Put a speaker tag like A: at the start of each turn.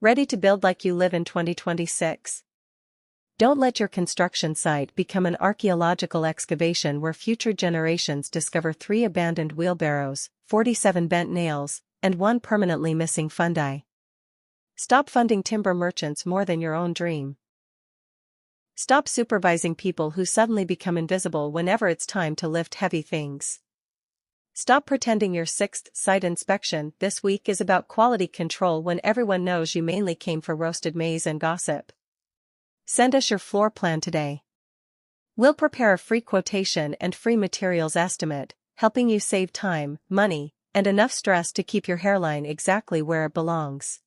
A: Ready to build like you live in 2026? Don't let your construction site become an archaeological excavation where future generations discover 3 abandoned wheelbarrows, 47 bent nails, and 1 permanently missing fundi. Stop funding timber merchants more than your own dream. Stop supervising people who suddenly become invisible whenever it's time to lift heavy things. Stop pretending your 6th site inspection this week is about quality control when everyone knows you mainly came for roasted maize and gossip. Send us your floor plan today. We'll prepare a free quotation and free materials estimate, helping you save time, money, and enough stress to keep your hairline exactly where it belongs.